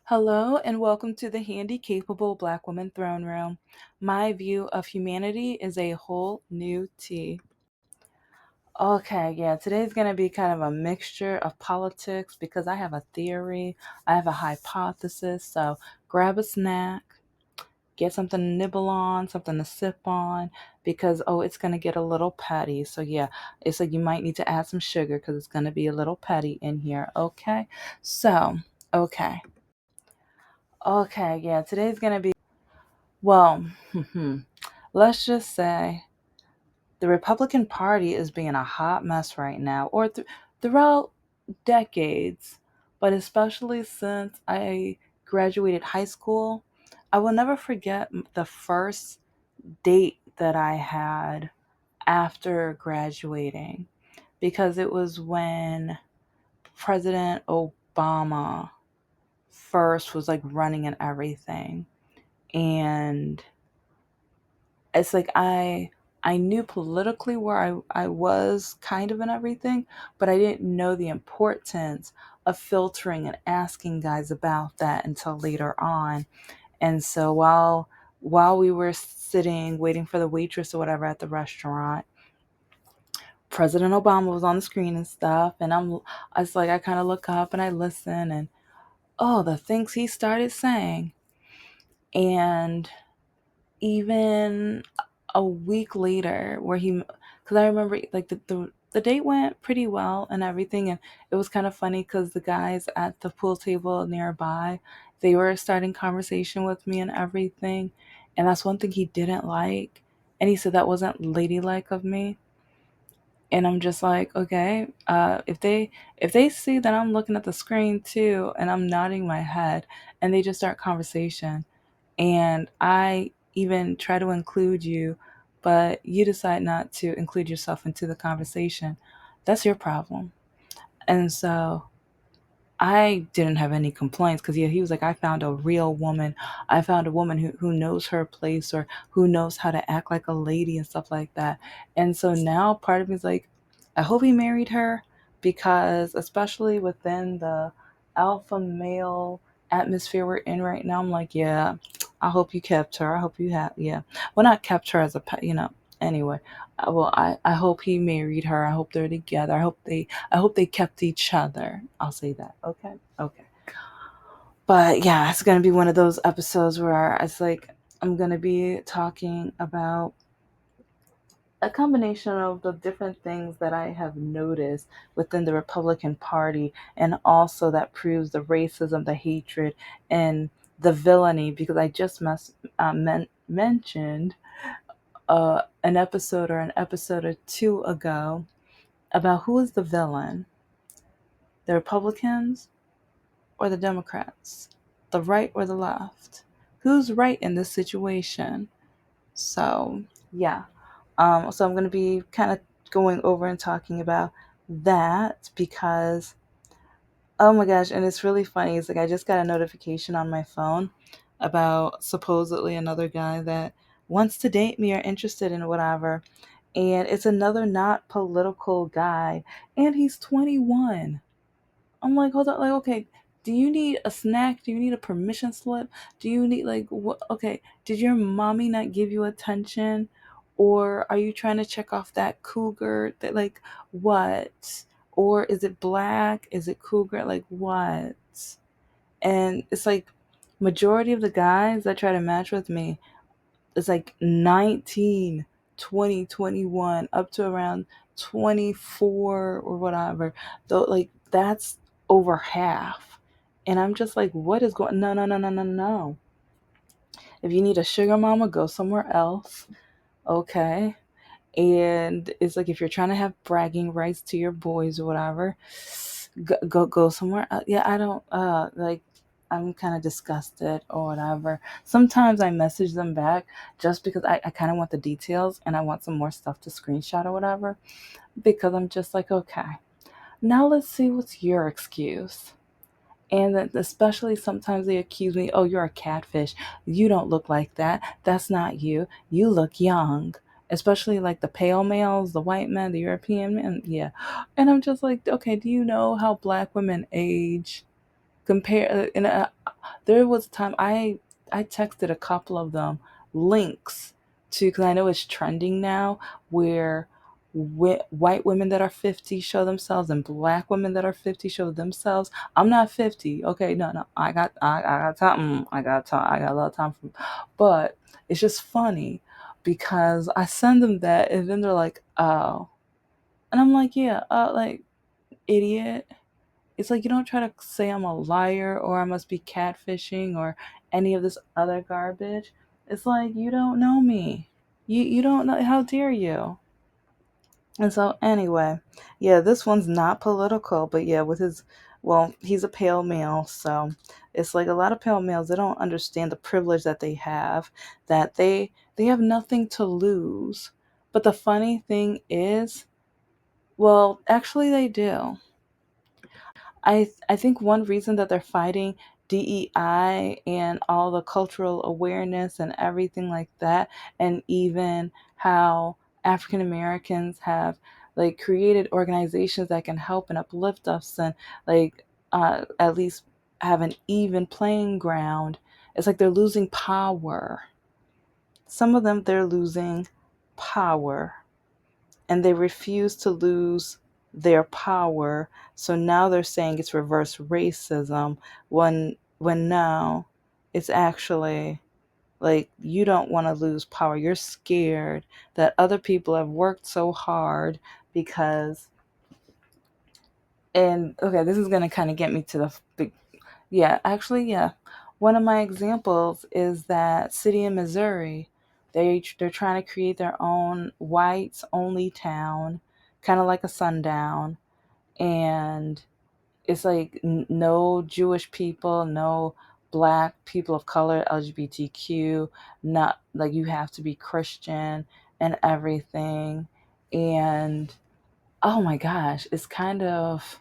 Hello and welcome to the Handicapable Black Woman Throne Room. My view of humanity is a whole new tea. Okay, yeah, today's going to be kind of a mixture of politics because I have a theory, I have a hypothesis. So grab a snack, get something to nibble on, something to sip on because, it's going to get a little petty. So, yeah, it's like you might need to add some sugar because it's going to be a little petty in here. Okay, so, okay. Okay, yeah, today's going to be well, let's just say the Republican Party is being a hot mess right now, or throughout decades, but especially since I graduated high school. I will never forget the first date that I had after graduating because it was when President Obama first was like running and everything. And it's like I knew politically where I was kind of in everything, but I didn't know the importance of filtering and asking guys about that until later on. And so while we were sitting waiting for the waitress or whatever at the restaurant, President Obama was on the screen and stuff, and I was like I kind of look up and I listen, and the things he started saying. And even a week later where because I remember like the date went pretty well and everything, and it was kind of funny because the guys at the pool table nearby, they were starting conversation with me and everything, and that's one thing he didn't like, and he said that wasn't ladylike of me. And I'm just like, okay, if they see that I'm looking at the screen too and I'm nodding my head and they just start conversation and I even try to include you, but you decide not to include yourself into the conversation, that's your problem. And so I didn't have any complaints because, yeah, he was like, I found a real woman. I found a woman who knows her place or who knows how to act like a lady and stuff like that. And so now part of me is like, I hope he married her because, especially within the alpha male atmosphere we're in right now, I'm like, yeah, I hope you kept her. I hope you have, yeah. Well, not kept her as a pet, anyway. I hope he married her. I hope they're together. I hope they kept each other. I'll say that. Okay. Okay. But yeah, it's gonna be one of those episodes where it's like I'm gonna be talking about a combination of the different things that I have noticed within the Republican Party, and also that proves the racism, the hatred, and the villainy. Because I just mentioned an episode or two ago about who is the villain, the Republicans or the Democrats, the right or the left. Who's right in this situation? So, yeah. So I'm going to be kind of going over and talking about that because, oh my gosh, and it's really funny. It's like I just got a notification on my phone about supposedly another guy that wants to date me or interested in whatever. And it's another not political guy, and he's 21. I'm like, hold on, like, okay, do you need a snack? Do you need a permission slip? Do you need like what? Okay, did your mommy not give you attention, or are you trying to check off that cougar? That like what? Or is it black? Is it cougar? Like what? And it's like majority of the guys that try to match with me, it's like 19, 20, 21, up to around 24 or whatever. Though, like, that's over half. And I'm just like, what is going No, no, no, no, no, no. If you need a sugar mama, go somewhere else. Okay. And it's like if you're trying to have bragging rights to your boys or whatever, go somewhere else. Yeah, I don't like I'm kind of disgusted or whatever. Sometimes I message them back just because I kind of want the details and I want some more stuff to screenshot or whatever, because I'm just like, okay, now let's see what's your excuse. And then especially sometimes they accuse me, oh, you're a catfish. You don't look like that. That's not you. You look young. Especially like the pale males, the white men, the European men. Yeah. And I'm just like, okay, do you know how black women age? Compare, there was a time I texted a couple of them links to, because I know it's trending now, where white women that are 50 show themselves and black women that are 50 show themselves. I'm not 50. Okay, no. I got time. I got time. I got a lot of time for, but it's just funny because I send them that and then they're like, "Oh." And I'm like, "Yeah, like idiot." It's like you don't try to say I'm a liar or I must be catfishing or any of this other garbage. It's like you don't know me. You don't know, how dare you? And so anyway, yeah, this one's not political, but yeah, with his, well, he's a pale male, so it's like a lot of pale males, they don't understand the privilege that they have, that they have nothing to lose. But the funny thing is, well, actually they do. I think one reason that they're fighting DEI and all the cultural awareness and everything like that, and even how African Americans have like created organizations that can help and uplift us and like at least have an even playing ground. It's like they're losing power. Some of them, they're losing power and they refuse to lose their power. So now they're saying it's reverse racism when now it's actually like you don't want to lose power. You're scared that other people have worked so hard because, and okay, this is going to kind of get me to the big, yeah, actually, yeah. One of my examples is that city in Missouri. They're trying to create their own whites only town, kind of like a sundown, and it's like no Jewish people, no black people of color, LGBTQ, not like you have to be Christian and everything. And oh my gosh, it's kind of,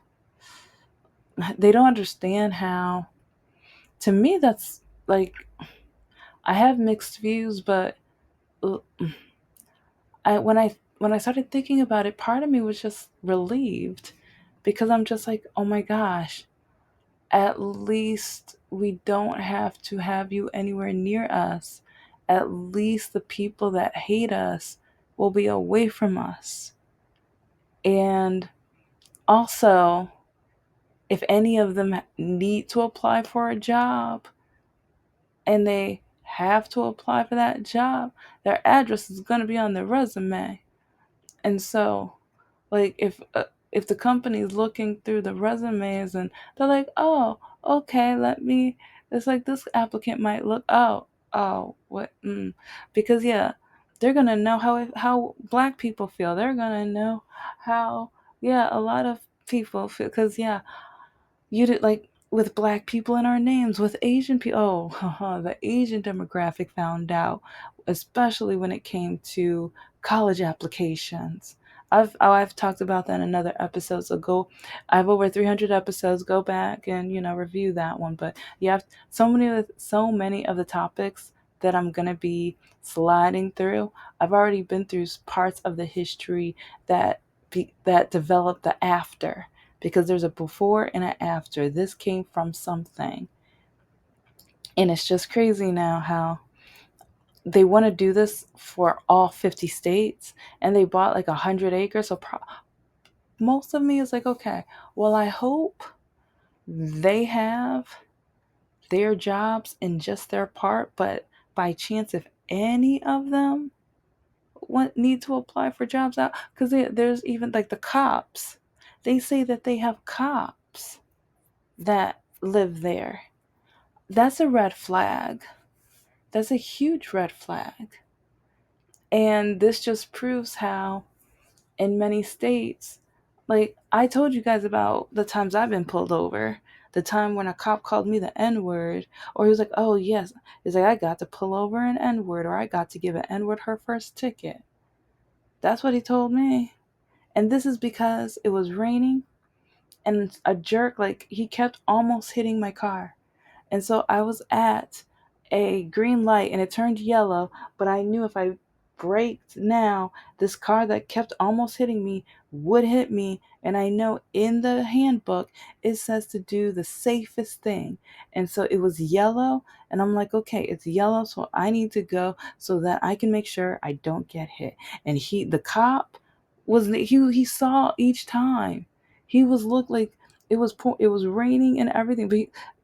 they don't understand how, to me that's like, I have mixed views, but uh, when I started thinking about it, part of me was just relieved because I'm just like, oh my gosh, at least we don't have to have you anywhere near us. At least the people that hate us will be away from us. And also, if any of them need to apply for a job and they have to apply for that job, their address is going to be on their resume. And so, like, if the company is looking through the resumes and they're like, oh, okay, let me, it's like this applicant might look, oh, what, because yeah, they're gonna know how black people feel. They're gonna know how, yeah, a lot of people feel, because yeah, you did like with black people in our names, with Asian people. Oh, the Asian demographic found out, especially when it came to college applications. I've talked about that in another episode. So go, I have over 300 episodes. Go back and review that one. But you have so many of the topics that I'm gonna be sliding through. I've already been through parts of the history that that developed the after, because there's a before and an after. This came from something. And it's just crazy now how they want to do this for all 50 states and they bought like 100 acres. So most of me is like, okay, well, I hope they have their jobs in just their part, but by chance, if any of them need to apply for jobs out, because there's even like the cops, they say that they have cops that live there. That's a red flag. That's a huge red flag. And this just proves how, in many states, like I told you guys about the times I've been pulled over, the time when a cop called me the N word, or he was like, oh, yes, he's like, I got to pull over an N word, or I got to give an N word her first ticket. That's what he told me. And this is because it was raining and a jerk, like, he kept almost hitting my car. And so I was at a green light and it turned yellow, but I knew if I braked now, this car that kept almost hitting me would hit me. And I know in the handbook it says to do the safest thing. And so it was yellow. And I'm like, okay, it's yellow. So I need to go so that I can make sure I don't get hit. And the cop he saw each time. He was looked like it was raining and everything, but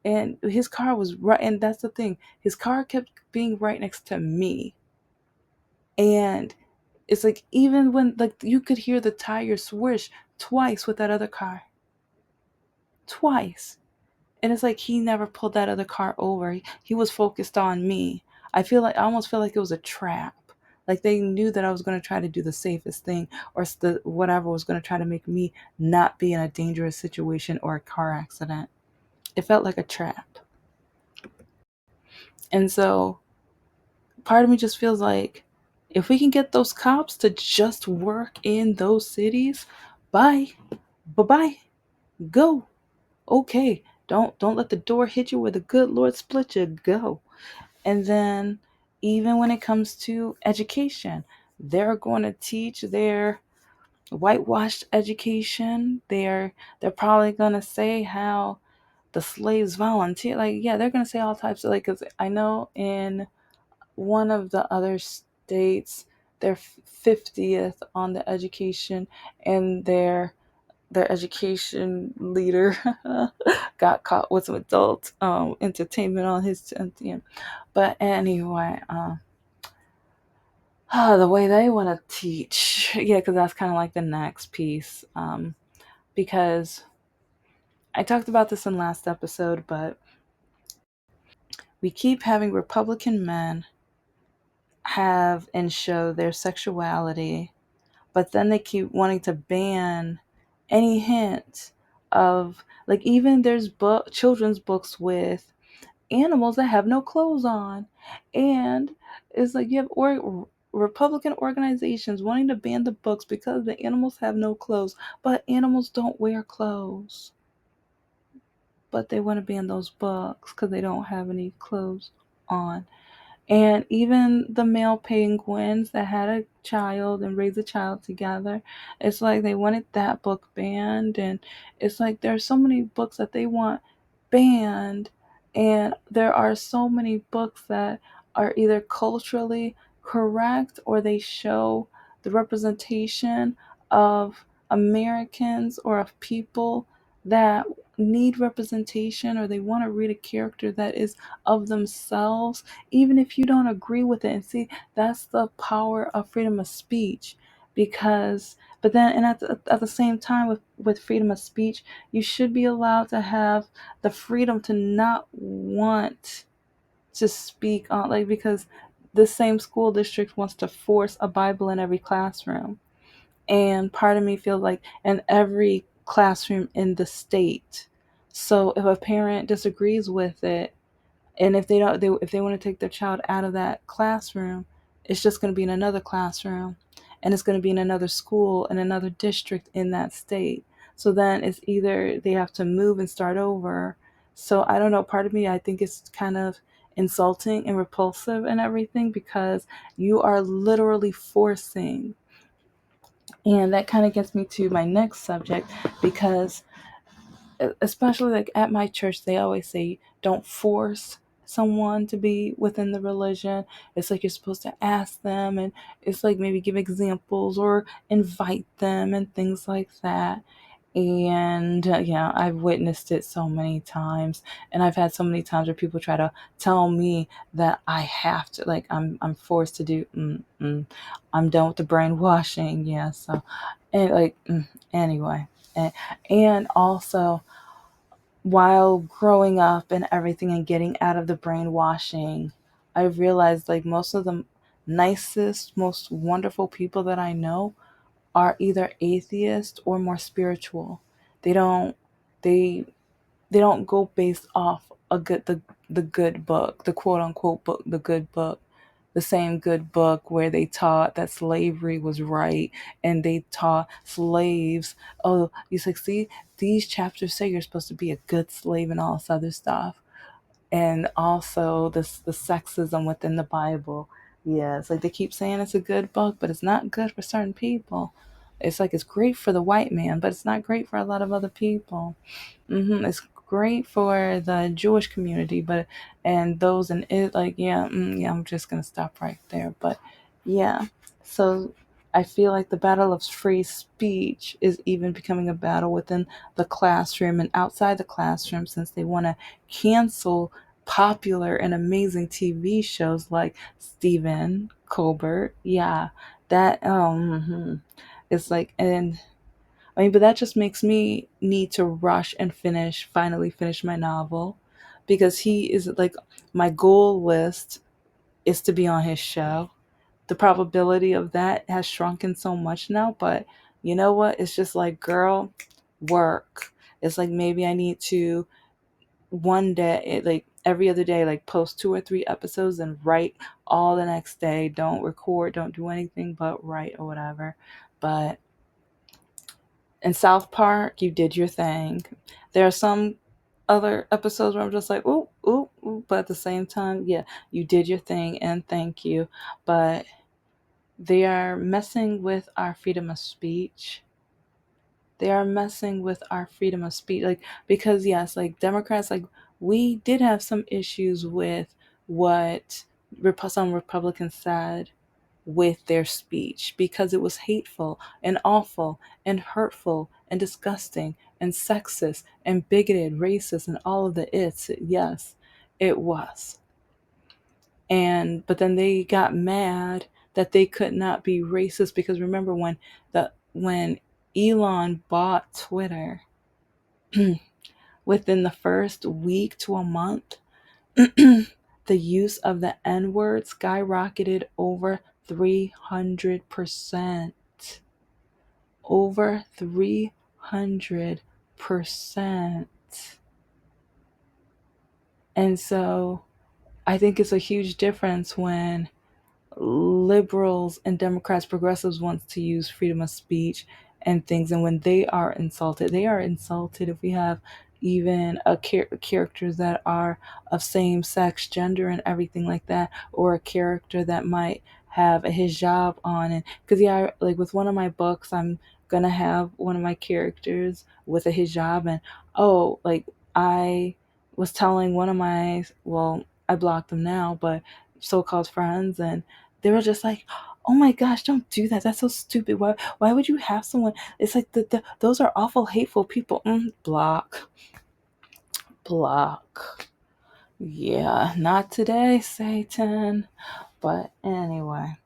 and his car was right. And that's the thing, his car kept being right next to me. And it's like, even when, like, you could hear the tire swish twice with that other car, twice. And it's like he never pulled that other car over. He was focused on me. I almost feel like it was a trap. Like they knew that I was going to try to do the safest thing, or whatever was going to try to make me not be in a dangerous situation or a car accident. It felt like a trap. And so part of me just feels like, if we can get those cops to just work in those cities, bye. Bye-bye. Go. Okay. Don't let the door hit you where the good Lord split you. Go. And then even when it comes to education, they're going to teach their whitewashed education. They're probably going to say how the slaves volunteer. Like, yeah, they're going to say all types of, like, cuz I know in one of the other states, they're 50th on the education, and their education leader got caught with some adult entertainment on his 10th. But anyway, the way they want to teach, yeah, because that's kind of like the next piece. Because I talked about this in last episode, but we keep having Republican men have and show their sexuality, but then they keep wanting to ban any hint of, like, even there's children's books with animals that have no clothes on. And it's like you have Republican organizations wanting to ban the books because the animals have no clothes, but animals don't wear clothes. But they want to ban those books because they don't have any clothes on. And even the male penguins that had a child and raised a child together, it's like they wanted that book banned. And it's like there's so many books that they want banned. And there are so many books that are either culturally correct, or they show the representation of Americans or of people that need representation, or they want to read a character that is of themselves, even if you don't agree with it. And see, that's the power of freedom of speech. Because, but then, and at the same time, with freedom of speech, you should be allowed to have the freedom to not want to speak on, like, because the same school district wants to force a Bible in every classroom. And part of me feels like in every classroom in the state. So if a parent disagrees with it, and if if they want to take their child out of that classroom, it's just going to be in another classroom, and it's going to be in another school in another district in that state. So then it's either they have to move and start over. So I don't know, part of me, I think it's kind of insulting and repulsive and everything, because you are literally forcing. And that kind of gets me to my next subject, because especially like at my church, they always say don't force someone to be within the religion. It's like you're supposed to ask them, and it's like maybe give examples or invite them and things like that. And yeah, I've witnessed it so many times, and I've had so many times where people try to tell me that I have to, like, I'm forced to do. I'm done with the brainwashing. Yeah, so, and like, anyway, and also, while growing up and everything and getting out of the brainwashing, I realized, like, most of the nicest, most wonderful people that I know are either atheist or more spiritual. They don't they they don't go based off the good book, the quote unquote book, the good book, the same good book where they taught that slavery was right, and they taught slaves, oh, you like, see, these chapters say you're supposed to be a good slave and all this other stuff. And also the sexism within the Bible. Yeah, it's like they keep saying it's a good book, but it's not good for certain people. It's like it's great for the white man, but it's not great for a lot of other people. It's great for the Jewish community, but and those in it, like yeah, I'm just gonna stop right there. But yeah, so I feel like the battle of free speech is even becoming a battle within the classroom and outside the classroom, since they want to cancel popular and amazing TV shows like Stephen Colbert. Yeah, that it's like and I mean, but that just makes me need to rush and finally finish my novel, because he is like my goal list is to be on his show. The probability of that has shrunken so much now, but you know what? It's just like, girl, work. It's like maybe I need to one day, like every other day, like post 2 or 3 episodes and write all the next day. Don't record, don't do anything but write or whatever. But in South Park, you did your thing. There are some other episodes where I'm just like, ooh, ooh, ooh, but at the same time, yeah, you did your thing and thank you. But they are messing with our freedom of speech. They are messing with our freedom of speech. Like, because yes, like Democrats, like we did have some issues with what some Republicans said with their speech, because it was hateful and awful and hurtful and disgusting and sexist and bigoted, racist, and all of the it's. Yes, it was. And but then they got mad that they could not be racist, because remember when Elon bought Twitter, within the first week to a month, the use of the N word skyrocketed over 300%. Over 300%. And so I think it's a huge difference when liberals and Democrats, progressives want to use freedom of speech and things, and when they are insulted if we have even characters that are of same sex, gender, and everything like that, or a character that might have a hijab on, and because yeah, like with one of my books, I'm gonna have one of my characters with a hijab, and oh, like I was telling one of my, well, I blocked them now, but so-called friends, and they were just like, "Oh my gosh, don't do that. That's so stupid. Why would you have someone? It's like those are awful, hateful people." Block, block. Yeah, not today, Satan. But anyway,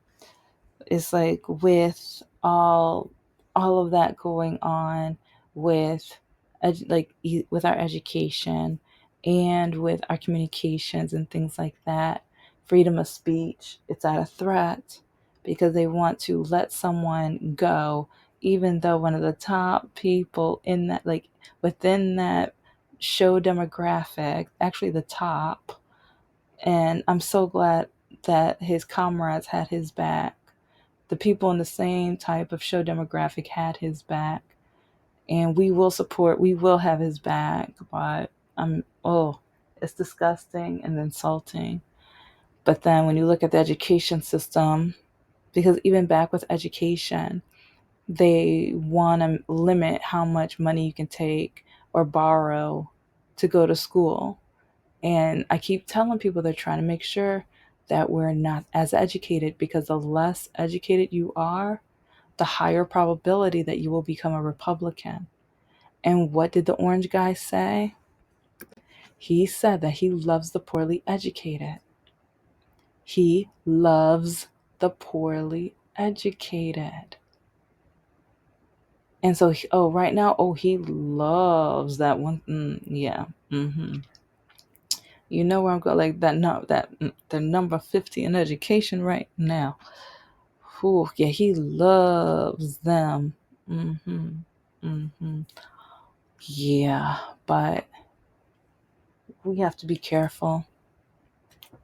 it's like with all of that going on with with our education and with our communications and things like that, freedom of speech, it's at a threat, because they want to let someone go, even though one of the top people in that, like within that show demographic, actually the top. And I'm so glad that his comrades had his back. The people in the same type of show demographic had his back. And we will have his back. But it's disgusting and insulting. But then when you look at the education system, because even back with education, they want to limit how much money you can take or borrow to go to school. And I keep telling people they're trying to make sure that we're not as educated, because the less educated you are, the higher probability that you will become a Republican. And what did the orange guy say? He said that he loves the poorly educated. He loves the poorly educated. And so, right now, he loves that one. Yeah. You know where I'm going, like that. No, the number 50 in education right now. Whew, yeah, he loves them. Mm-hmm. Mm-hmm. Yeah, but we have to be careful.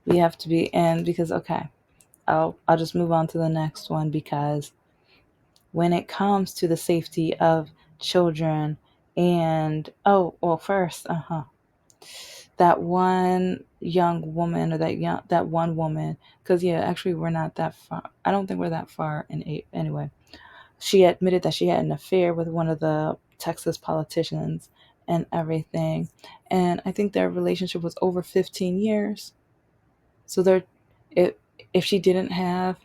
We have to be, and because okay, I'll just move on to the next one, because when it comes to the safety of children, and oh well, first, that one young woman, or that one woman, because yeah, actually we're not that far. I don't think we're that far in eight anyway. She admitted that she had an affair with one of the Texas politicians and everything, and I think their relationship was over 15 years. So they're if if she didn't have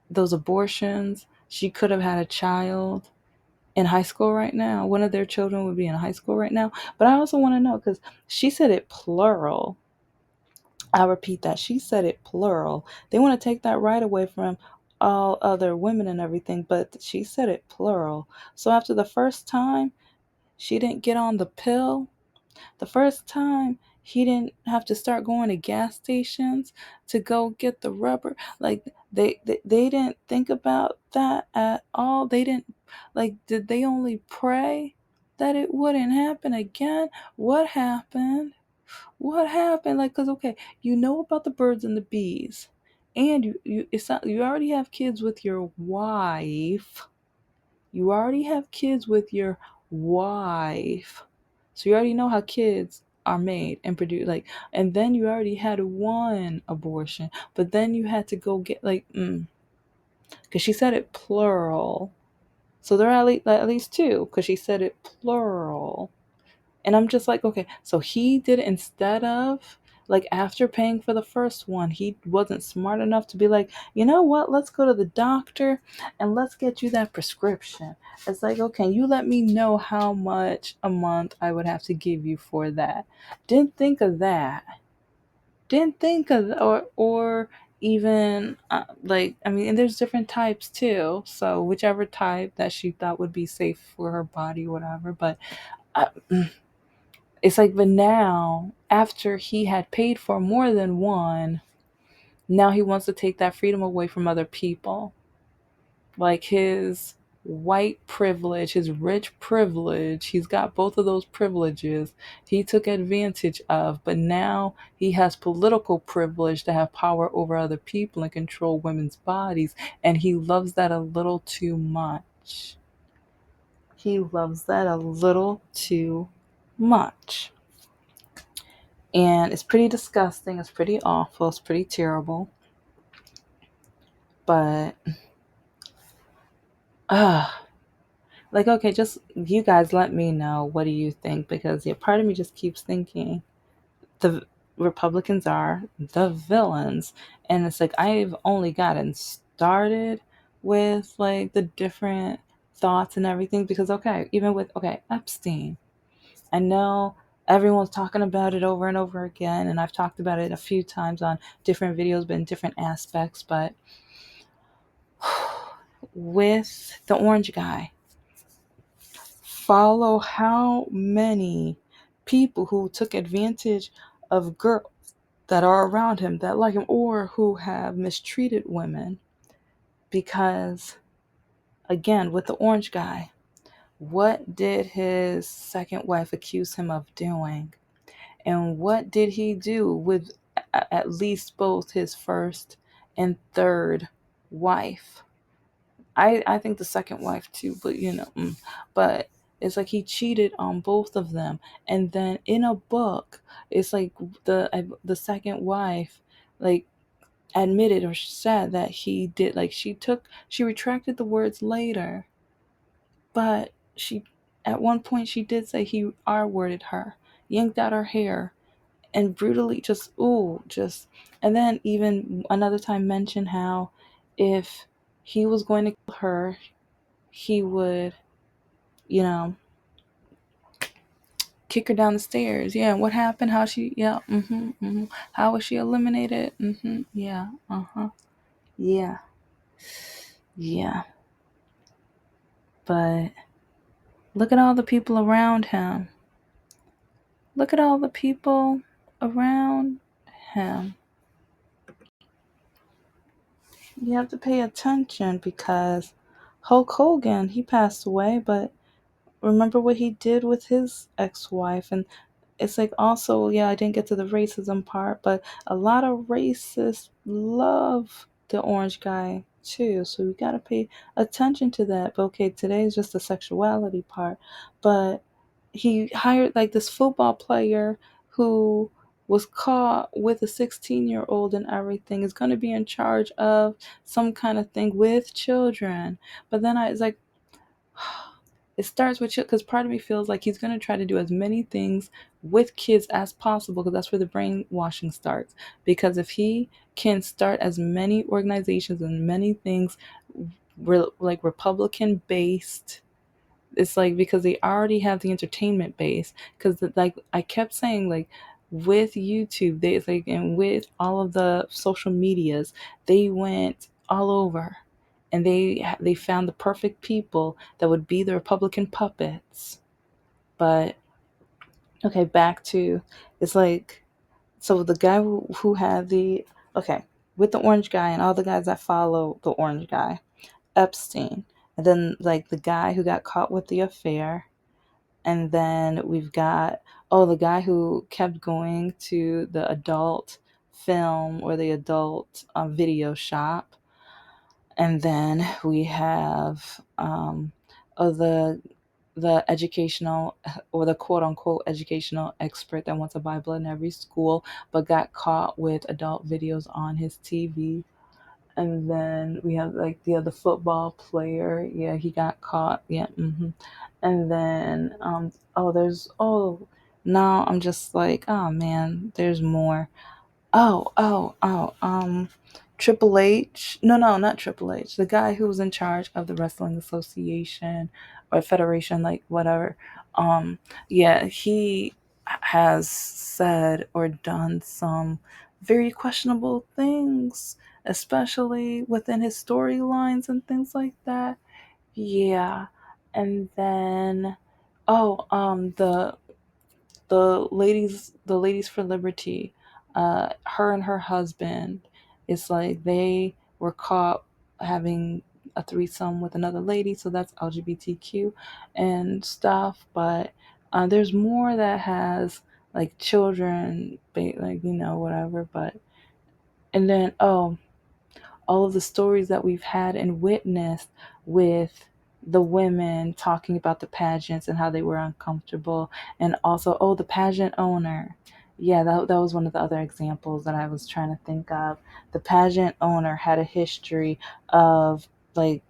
those abortions, she could have had a child in high school right now. One of their children would be in high school right now. But I also want to know, because she said it plural. I'll repeat that. She said it plural. They want to take that right away from all other women and everything, but she said it plural. So after the first time, she didn't get on the pill. The first time, he didn't have to start going to gas stations to go get the rubber. Like they didn't think about that at all. They didn't, like, did they only pray that it wouldn't happen again? What happened? What happened? Like, cause okay, you know about the birds and the bees, and it's not, you already have kids with your wife. You already have kids with your wife. So you already know how kids are made and produced. Like, and then you already had one abortion, but then you had to go get like, because she said it plural. So there are at least two, because she said it plural. And I'm just like, okay, so he did it instead of, like, after paying for the first one, he wasn't smart enough to be like, you know what, let's go to the doctor and let's get you that prescription. It's like, okay, you let me know how much a month I would have to give you for that. Didn't think of that. Didn't think of, or even like, I mean, and there's different types too. So whichever type that she thought would be safe for her body, whatever. But I, it's like, but now, after he had paid for more than one, now he wants to take that freedom away from other people. Like his white privilege, his rich privilege, he's got both of those privileges he took advantage of, but now he has political privilege to have power over other people and control women's bodies, and he loves that a little too much. He loves that a little too much. And it's pretty disgusting. It's pretty awful. It's pretty terrible. But, uh, like, okay, just you guys let me know. What do you think? Because, yeah, part of me just keeps thinking the Republicans are the villains. And it's like, I've only gotten started with, like, the different thoughts and everything. Because, okay, even with, okay, Epstein. I know everyone's talking about it over and over again, and I've talked about it a few times on different videos, but in different aspects. But with the orange guy, follow how many people who took advantage of girls that are around him that like him, or who have mistreated women. Because, again, with the orange guy, what did his second wife accuse him of doing? And what did he do with at least both his first and third wife? I think the second wife too, but but it's like he cheated on both of them. And then in a book, it's like the second wife, like, admitted or said that he did, like, she retracted the words later, but she, at one point, she did say he R-worded her, yanked out her hair, and brutally just, ooh, just, and then even another time mentioned how if he was going to kill her, he would, you know, kick her down the stairs. Yeah, what happened? How she, yeah, How was she eliminated? Yeah, yeah, yeah. But look at all the people around him. Look at all the people around him. You have to pay attention, because Hulk Hogan, he passed away, but remember what he did with his ex-wife. And it's like, also, yeah, I didn't get to the racism part, but a lot of racists love the orange guy too, so we got to pay attention to that. But okay, today is just the sexuality part. But he hired, like, this football player who was caught with a 16-year-old and everything, is going to be in charge of some kind of thing with children. But then I was like, it starts with because part of me feels like he's going to try to do as many things with kids as possible because that's where the brainwashing starts. Because if he can start as many organizations and many things like Republican based, it's like because they already have the entertainment base. Because like I kept saying, like with YouTube, they it's like and with all of the social medias, they went all over, and they found the perfect people that would be the Republican puppets. But okay, back to it's like so the guy who had the okay with the orange guy and all the guys that follow the orange guy, Epstein, and then like the guy who got caught with the affair. And then we've got, oh, the guy who kept going to the adult film or the adult video shop. And then we have, oh, the educational or the quote unquote educational expert that wants a Bible in every school, but got caught with adult videos on his TV. And then we have like the other football player. Yeah, he got caught. Yeah. And then now I'm just like, oh man, there's more. Triple H. No, not Triple H. The guy who was in charge of the Wrestling Association or Federation, like whatever. Um, yeah, he has said or done some very questionable things, especially within his storylines and things like that. Yeah. And then the ladies for liberty, her and her husband, it's like they were caught having a threesome with another lady, so that's LGBTQ and stuff. But there's more that has like children, like whatever. But and then all of the stories that we've had and witnessed with the women talking about the pageants and how they were uncomfortable. And also, oh, the pageant owner. Yeah, that was one of the other examples that I was trying to think of. The pageant owner had a history of like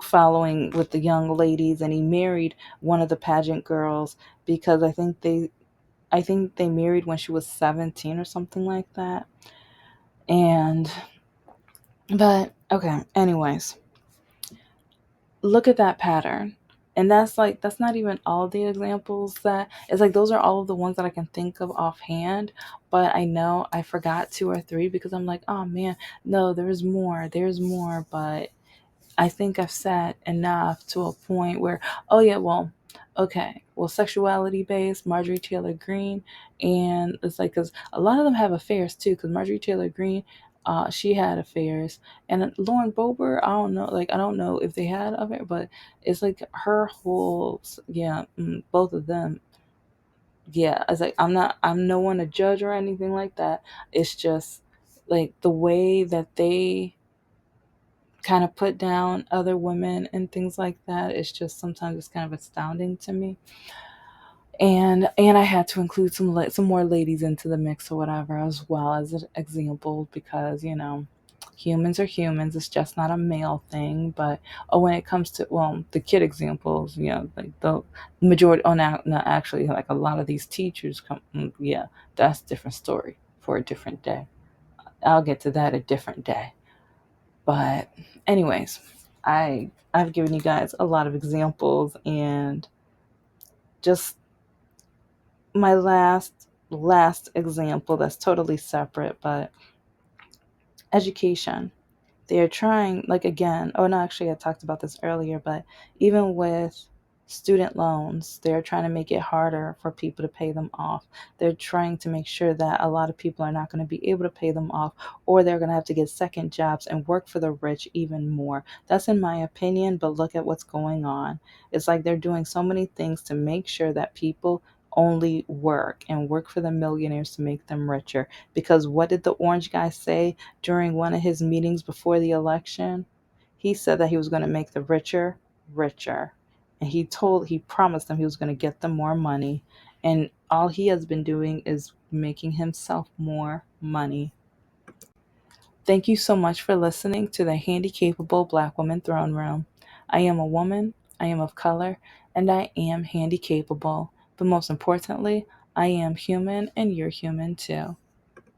following with the young ladies, and he married one of the pageant girls because I think they married when she was 17 or something like that. And but okay, anyways, look at that pattern. And that's not even all the examples that it's like those are all of the ones that I can think of offhand, but I know I forgot two or three because I'm like, oh man, no, there's more, but I think I've said enough to a point where, oh yeah, well, okay, well, sexuality based, Marjorie Taylor Greene, and it's like because a lot of them have affairs too. Because Marjorie Taylor Greene, she had affairs, and Lauren Boebert, I don't know if they had affairs, but it's like her whole, yeah, both of them, yeah. It's like I'm no one to judge or anything like that. It's just like the way that they kind of put down other women and things like that. It's just sometimes it's kind of astounding to me. And I had to include some more ladies into the mix or whatever as well as an example because humans are humans. It's just not a male thing. But when it comes to the kid examples, like the majority. Oh, now no, actually, like a lot of these teachers come. Yeah, that's a different story for a different day. I'll get to that a different day. But anyways, I've given you guys a lot of examples and just my last example that's totally separate, but education. They're trying, like, again, oh no, actually I talked about this earlier, but even with student loans, they're trying to make it harder for people to pay them off. They're trying to make sure that a lot of people are not going to be able to pay them off, or they're going to have to get second jobs and work for the rich even more. That's in my opinion, but look at what's going on. It's like they're doing so many things to make sure that people only work and work for the millionaires to make them richer. Because what did the orange guy say during one of his meetings before the election? He said that he was going to make the richer richer. And he promised them he was going to get them more money. And all he has been doing is making himself more money. Thank you so much for listening to the Handicapable Black Woman Throne Room. I am a woman, I am of color, and I am handy capable. But most importantly, I am human and you're human too.